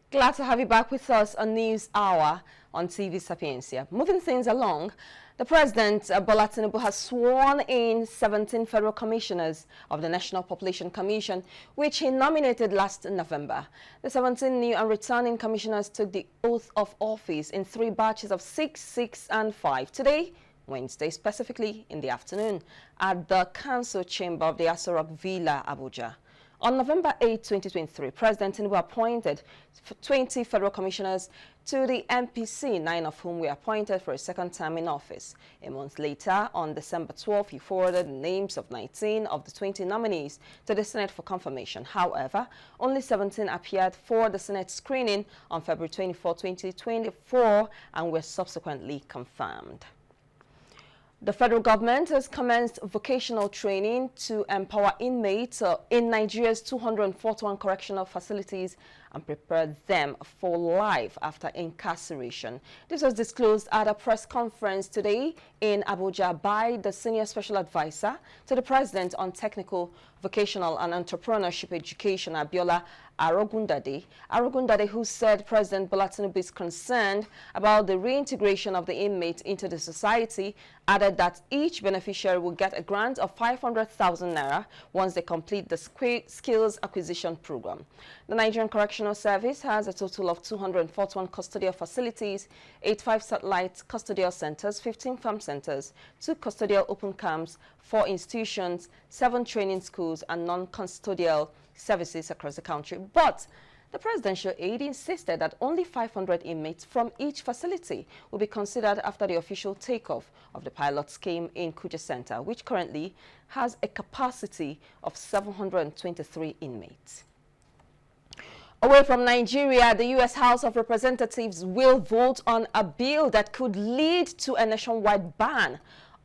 Glad to have you back with us on News Hour on TV Sapiencia. Moving things along, the President, Bola Tinubu, has sworn in 17 federal commissioners of the National Population Commission, which he nominated last November. The 17 new and returning commissioners took the oath of office in 3 batches of 6, 6, and 5. Today, Wednesday, specifically in the afternoon, at the Council Chamber of the Aso Rock Villa, Abuja. On November 8, 2023, President Tinubu appointed 20 federal commissioners to the MPC, 9 of whom were appointed for a second term in office. A month later, on December 12, he forwarded the names of 19 of the 20 nominees to the Senate for confirmation. However, only 17 appeared for the Senate screening on February 24, 2024 and were subsequently confirmed. The federal government has commenced vocational training to empower inmates in Nigeria's 241 correctional facilities and prepare them for life after incarceration. This was disclosed at a press conference today in Abuja by the Senior Special Advisor to the President on Technical, Vocational and Entrepreneurship Education, Abiola Arogundade, who said President Bola Tinubu is concerned about the reintegration of the inmates into the society, added that each beneficiary will get a grant of 500,000 naira once they complete the skills acquisition program. The Nigerian Correctional Service has a total of 241 custodial facilities, 85 satellite custodial centers, 15 farm centers, 2 custodial open camps, 4 institutions, 7 training schools, and non-custodial services across the country. But the presidential aide insisted that only 500 inmates from each facility will be considered after the official takeoff of the pilot scheme in Kuje Center, which currently has a capacity of 723 inmates. Away from Nigeria, the U.S. House of Representatives will vote on a bill that could lead to a nationwide ban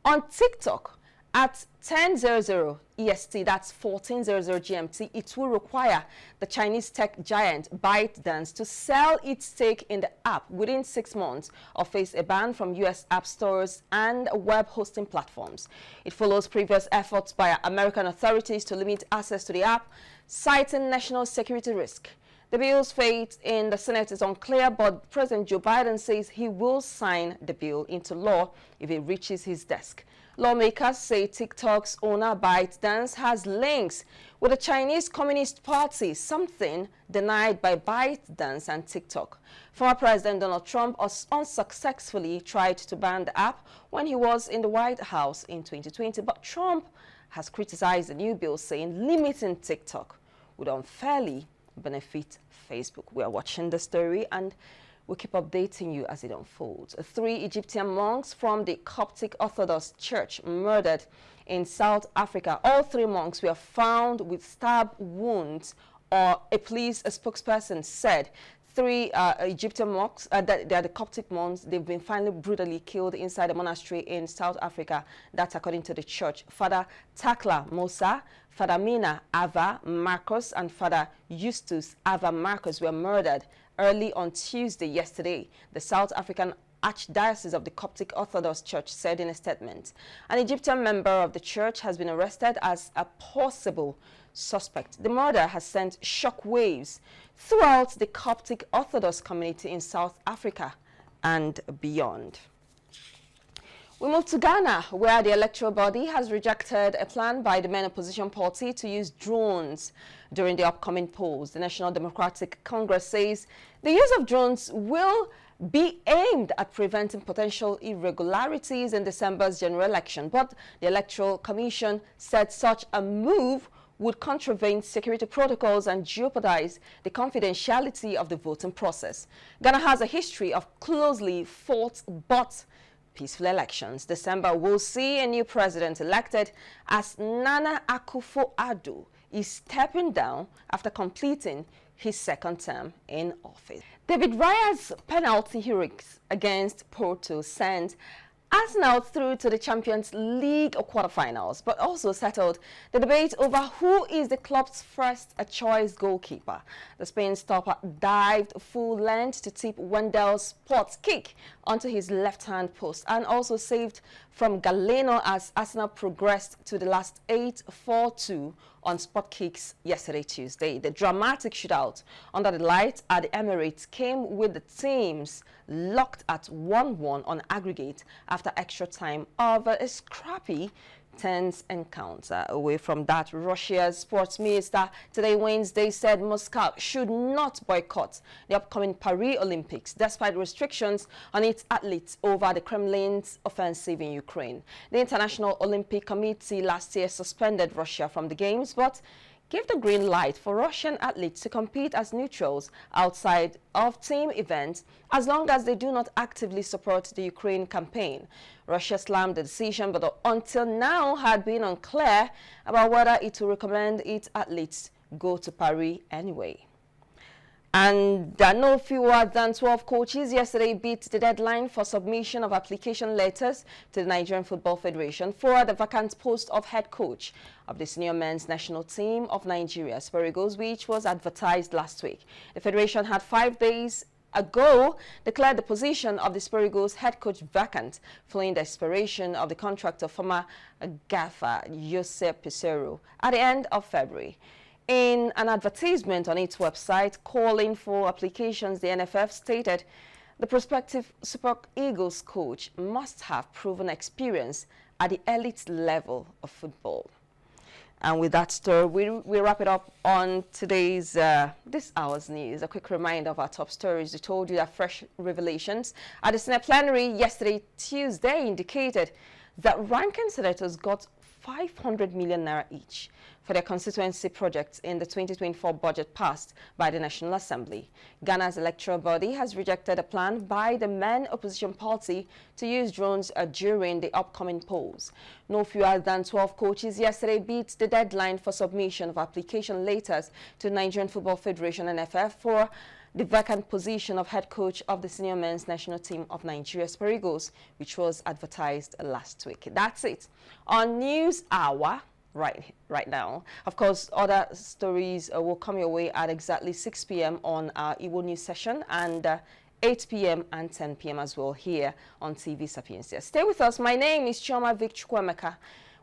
on TikTok. At 10:00 EST, that's 14:00 GMT, it will require the Chinese tech giant ByteDance to sell its stake in the app within 6 months or face a ban from U.S. app stores and web hosting platforms. It follows previous efforts by American authorities to limit access to the app, citing national security risk. The bill's fate in the Senate is unclear, but President Joe Biden says he will sign the bill into law if it reaches his desk. Lawmakers say TikTok's owner ByteDance has links with the Chinese Communist Party, something denied by ByteDance and TikTok. Former President Donald Trump unsuccessfully tried to ban the app when he was in the White House in 2020, but Trump has criticized the new bill, saying limiting TikTok would unfairly benefit Facebook. We are watching the story and we'll keep updating you as it unfolds. 3 Egyptian monks from the Coptic Orthodox Church murdered in South Africa. All 3 monks were found with stab wounds, or a police spokesperson said. 3 Egyptian monks, they are the Coptic monks, they've been finally brutally killed inside a monastery in South Africa. That's according to the church. Father Takla Musa, Father Mina Ava Marcos, and Father Eustace Ava Marcos were murdered early on Tuesday yesterday. The South African Archdiocese of the Coptic Orthodox Church said in a statement. An Egyptian member of the church has been arrested as a possible suspect. The murder has sent shockwaves throughout the Coptic Orthodox community in South Africa and beyond. We move to Ghana, where the electoral body has rejected a plan by the main opposition party to use drones during the upcoming polls. The National Democratic Congress says the use of drones will be aimed at preventing potential irregularities in December's general election, but the Electoral Commission said such a move would contravene security protocols and jeopardize the confidentiality of the voting process. Ghana has a history of closely fought but peaceful elections. December will see a new president elected as Nana Akufo-Addo is stepping down after completing his 2nd term in office. David Raya's penalty heroics against Porto sent Arsenal through to the Champions League quarterfinals, but also settled the debate over who is the club's first choice goalkeeper. The Spain stopper dived full length to tip Wendell's spot kick onto his left-hand post and also saved from Galeno as Arsenal progressed to the last 8-4-2 on Spot Kicks yesterday, Tuesday. The dramatic shootout under the lights at the Emirates came with the teams locked at 1-1 on aggregate after extra time of a scrappy tense encounter. Away from that, Russia's sports minister today Wednesday said Moscow should not boycott the upcoming Paris Olympics despite restrictions on its athletes over the Kremlin's offensive in Ukraine. The International Olympic Committee last year suspended Russia from the games but gave the green light for Russian athletes to compete as neutrals outside of team events as long as they do not actively support the Ukraine campaign. Russia slammed the decision, but until now had been unclear about whether it will recommend its athletes go to Paris anyway. And no fewer than 12 coaches yesterday beat the deadline for submission of application letters to the Nigerian Football Federation for the vacant post of head coach of the senior men's national team of Nigeria, Super Eagles, which was advertised last week. The Federation had 5 days ago declared the position of the Super Eagles head coach vacant following the expiration of the contract of former gaffer Jose Pesero at the end of February. In an advertisement on its website calling for applications, the NFF stated the prospective Super Eagles coach must have proven experience at the elite level of football. And with that story, we wrap it up on today's, this hour's news. A quick reminder of our top stories. We told you that fresh revelations at the Senate plenary yesterday, Tuesday, indicated that ranking senators got 500 million naira each for their constituency projects in the 2024 budget passed by the National Assembly. Ghana's electoral body has rejected a plan by the main opposition party to use drones during the upcoming polls. No fewer than 12 coaches yesterday beat the deadline for submission of application letters to the Nigerian Football Federation NFF for the vacant position of head coach of the senior men's national team of Nigeria, Super Eagles, which was advertised last week. That's it on News Hour right now. Of course, other stories will come your way at exactly 6 p.m. on our Igbo News session and 8 p.m. and 10 p.m. as well here on TV Sapiencia. Stay with us. My name is Chioma Vic Chukwemeka.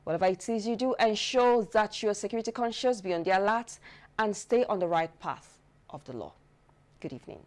Whatever it is you do, ensure that you're security conscious, be on the alert, and stay on the right path of the law. Good evening.